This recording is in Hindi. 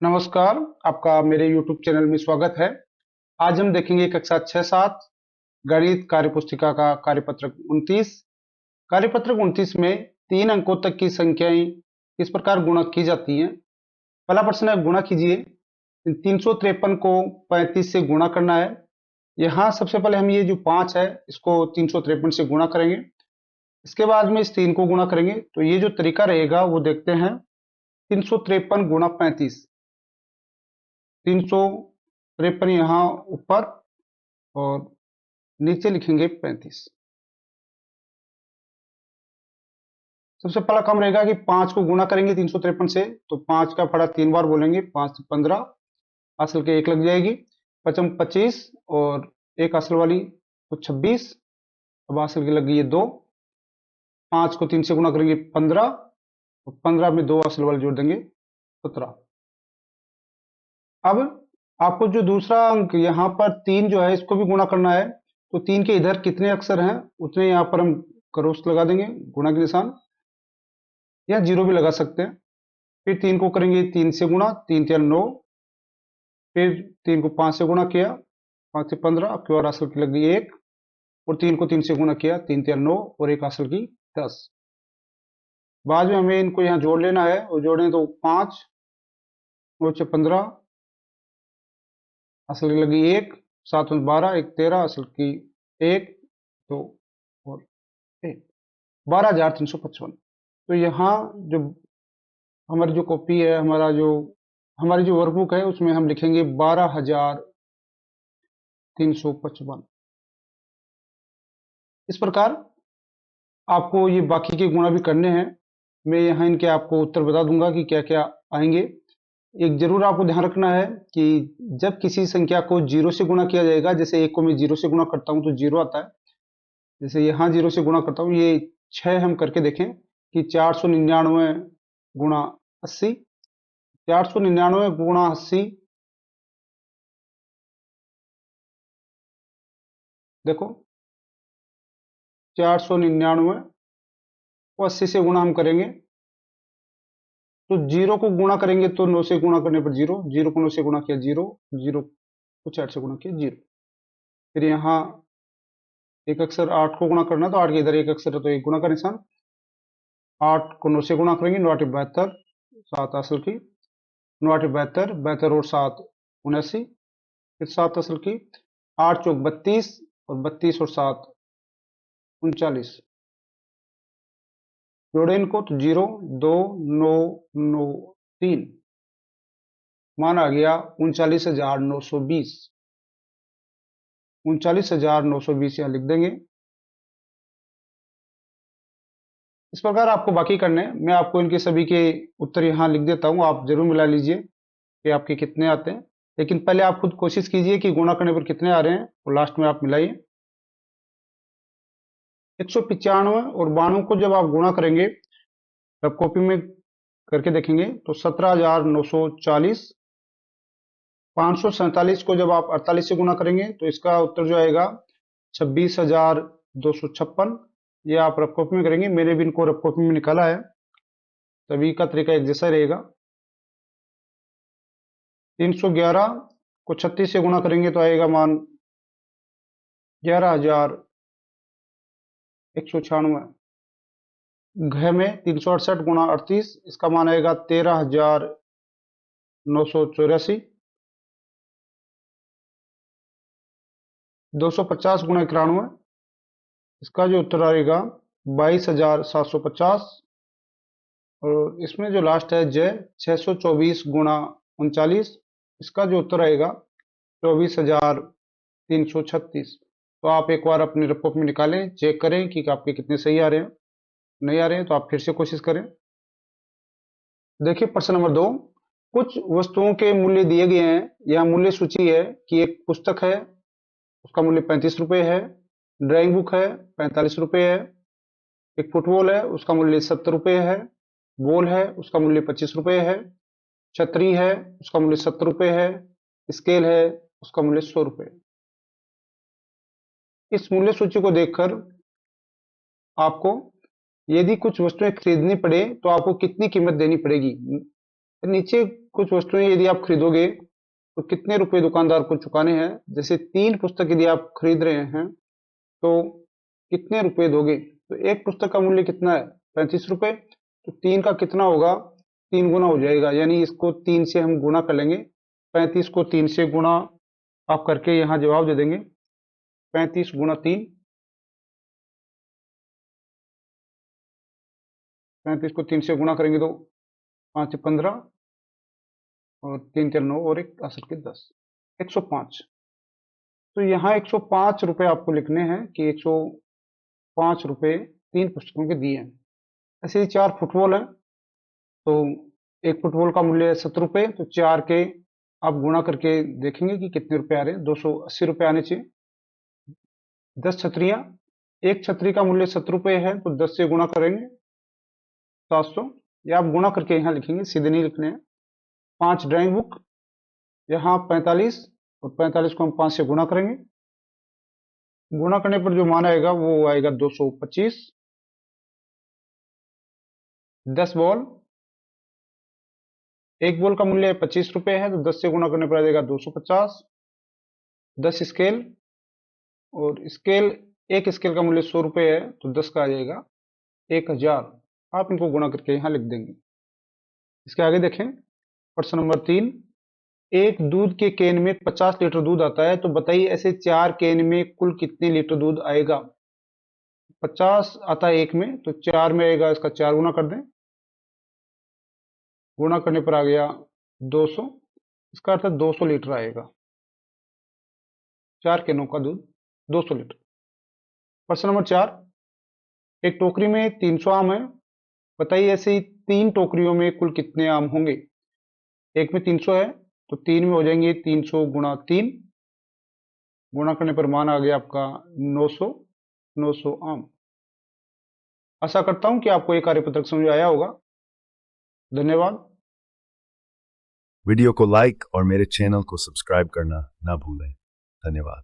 नमस्कार, आपका मेरे YouTube चैनल में स्वागत है। आज हम देखेंगे कक्षा 6-7 गणित कार्यपुस्तिका का कार्यपत्रक 29। कार्यपत्रक 29 में 3 अंकों तक की संख्याएं किस प्रकार गुणा की जाती हैं। पहला प्रश्न है, गुणा कीजिए। 353 को 35 से गुणा करना है। यहाँ सबसे पहले हम ये जो 5 है इसको 353 से गुणा करेंगे। इसके बाद में इस 3 को गुणा करेंगे। तो ये जो तरीका रहेगा वो देखते हैं। 353 गुणा 35, 353 यहाँ ऊपर और नीचे लिखेंगे 35। सबसे पहला काम रहेगा कि 5 को गुणा करेंगे 353 से, तो 5 का फड़ा 3 बार बोलेंगे। 5 से 15, असल के 1 लग जाएगी, पचम 25 और एक असल वाली तो 26। अब असल की लग गई है 2। 5 को 3 से गुणा करेंगे 15 और 15 में 2 असल वाले जोड़ देंगे 17। अब आपको जो दूसरा अंक यहाँ पर 3 जो है इसको भी गुणा करना है। तो 3 के इधर कितने अक्षर हैं उतने यहाँ पर हम क्रॉस लगा देंगे, गुणा के निशान, या जीरो भी लगा सकते हैं। फिर 3 को करेंगे 3 से गुणा, 3 3 9। फिर 3 को 5 से गुणा किया, 5 से 15, अब की बार असल की लग गई 1। और 3 को 3 से गुणा किया, 3 3 9 और एक असल की 10। बाद में हमें इनको यहाँ जोड़ लेना है, और जोड़ें तो 5 और 15, असल की लगी 1, 7 में 12, 1 13, असल की 1 2 और 1, 12,355। तो यहाँ जो हमारी जो कॉपी है, हमारी जो वर्कबुक है उसमें हम लिखेंगे 12,355। इस प्रकार आपको ये बाकी के गुणा भी करने हैं। मैं यहाँ इनके आपको उत्तर बता दूंगा कि क्या क्या आएंगे। एक जरूर आपको ध्यान रखना है कि जब किसी संख्या को जीरो से गुणा किया जाएगा, जैसे 1 को मैं जीरो से गुणा करता हूं तो जीरो आता है। जैसे यहाँ जीरो से गुणा करता हूँ, ये 6 हम करके देखें कि 499 गुणा 80, 499 गुणा 80, देखो 499 को 80 से गुणा हम करेंगे तो जीरो को गुणा करेंगे तो 9 से गुणा करने पर जीरो, जीरो को 9 से गुणा किया जीरो, जीरो को 4 से गुणा किया जीरो। फिर यहाँ एक अक्षर 8 को गुणा करना, तो 8 के इधर एक अक्षर है तो एक गुणा का निशान। 8 को 9 से गुणा करेंगे, 9 8 72, 7 असल की, 9 8 72, 72 और 7 79, फिर 7 असल की, 8 चौक 32 और 32 और 7 39। जोड़े इनको तो 0 2 9 9 3, मान आ गया 39,920। 39,920 यहाँ लिख देंगे। इस प्रकार आपको बाकी करने हैं। मैं आपको इनके सभी के उत्तर यहाँ लिख देता हूँ, आप जरूर मिला लीजिए कि आपके कितने आते हैं। लेकिन पहले आप खुद कोशिश कीजिए कि गुणा करने पर कितने आ रहे हैं और लास्ट में आप मिलाइए। 195 और 92 को जब आप गुणा करेंगे, जब कॉपी में करके देखेंगे तो 17,940। 547 को जब आप 48 से गुणा करेंगे तो इसका उत्तर जो आएगा 26,256। ये आप रफ कॉपी में करेंगे, मैंने भी इनको रफ कॉपी में निकाला है, सभी का तरीका एक जैसा रहेगा। 311 को 36 से गुणा करेंगे तो आएगा मान 11,196। घ में 368 गुणा 38, इसका मान आएगा 13,984। 250 गुणा 91, इसका जो उत्तर आएगा 22,750। और इसमें जो लास्ट है जय, 624 गुणा 39, इसका जो उत्तर आएगा 24,336। तो आप एक बार अपने रिपोर्ट में निकालें, चेक करें कि आपके कितने सही आ रहे हैं। नहीं आ रहे हैं तो आप फिर से कोशिश करें। देखिए प्रश्न नंबर 2, कुछ वस्तुओं के मूल्य दिए गए हैं। यह मूल्य सूची है कि एक पुस्तक है, उसका मूल्य 35 रुपये है। ड्राइंग बुक है, 45 रुपये है। एक फुटबॉल है, उसका मूल्य 70 रुपये है। बॉल है, उसका मूल्य 25 रुपये है। छतरी है, उसका मूल्य 70 रुपये है। स्केल है, उसका मूल्य 100 रुपये। इस मूल्य सूची को देखकर आपको यदि कुछ वस्तुएं खरीदनी पड़े तो आपको कितनी कीमत देनी पड़ेगी। नीचे कुछ वस्तुएं यदि आप खरीदोगे तो कितने रुपए दुकानदार को चुकाने हैं। जैसे 3 पुस्तक यदि आप खरीद रहे हैं तो कितने रुपए दोगे। तो एक पुस्तक का मूल्य कितना है, 35 रुपए। तो 3 का कितना होगा, 3 गुना हो जाएगा, यानी इसको 3 से हम गुना कर लेंगे। 35 को 3 से गुना आप करके यहाँ जवाब दे देंगे। 35 गुना 3, 35 को 3 से गुना करेंगे तो 5 से 15 और 3 4 9 और 1 असर के 10, 105। तो यहाँ 105 रुपए आपको लिखने हैं कि 105 रुपए 3 पुस्तकों के दिए हैं। ऐसे ही 4 फुटबॉल है तो एक फुटबॉल का मूल्य है 70 रुपए। तो 4 के आप गुणा करके देखेंगे कि कितने रुपए आ रहे हैं। 280 रुपए आने चाहिए। 10 छतरियां, एक छतरी का मूल्य 70 रुपए है तो 10 से गुणा करेंगे 700। या आप गुणा करके यहाँ लिखेंगे, सीधे नहीं लिखने हैं। 5 ड्राइंग बुक, यहाँ 45 और 45 को हम 5 से गुणा करेंगे। गुणा करने पर जो मान आएगा वो आएगा 225। 10 बॉल, एक बॉल का मूल्य 25 रुपए है तो 10 से गुणा करने पर आ जाएगा 250। 10 स्केल, और स्केल, एक स्केल का मूल्य 100 रुपए है तो 10 का आ जाएगा 1000। आप इनको गुणा करके यहाँ लिख देंगे। इसके आगे देखें, प्रश्न नंबर 3। एक दूध के केन में 50 लीटर दूध आता है तो बताइए ऐसे 4 केन में कुल कितने लीटर दूध आएगा। 50 आता है एक में तो 4 में आएगा, इसका 4 गुना कर दें। गुणा करने पर आ गया 200, इसका अर्थ 200 लीटर आएगा। 4 केनों का दूध 200 लीटर। प्रश्न नंबर 4। एक टोकरी में 300 आम है, बताइए ऐसे ही 3 टोकरियों में कुल कितने आम होंगे। एक में 300 है तो 3 में हो जाएंगे 300 गुणा 3। गुणा करने पर मान आ गया आपका 900, 900 आम। आशा करता हूं कि आपको ये कार्यपत्रक समझ आया होगा। धन्यवाद। वीडियो को लाइक और मेरे चैनल को सब्सक्राइब करना ना भूलें। धन्यवाद।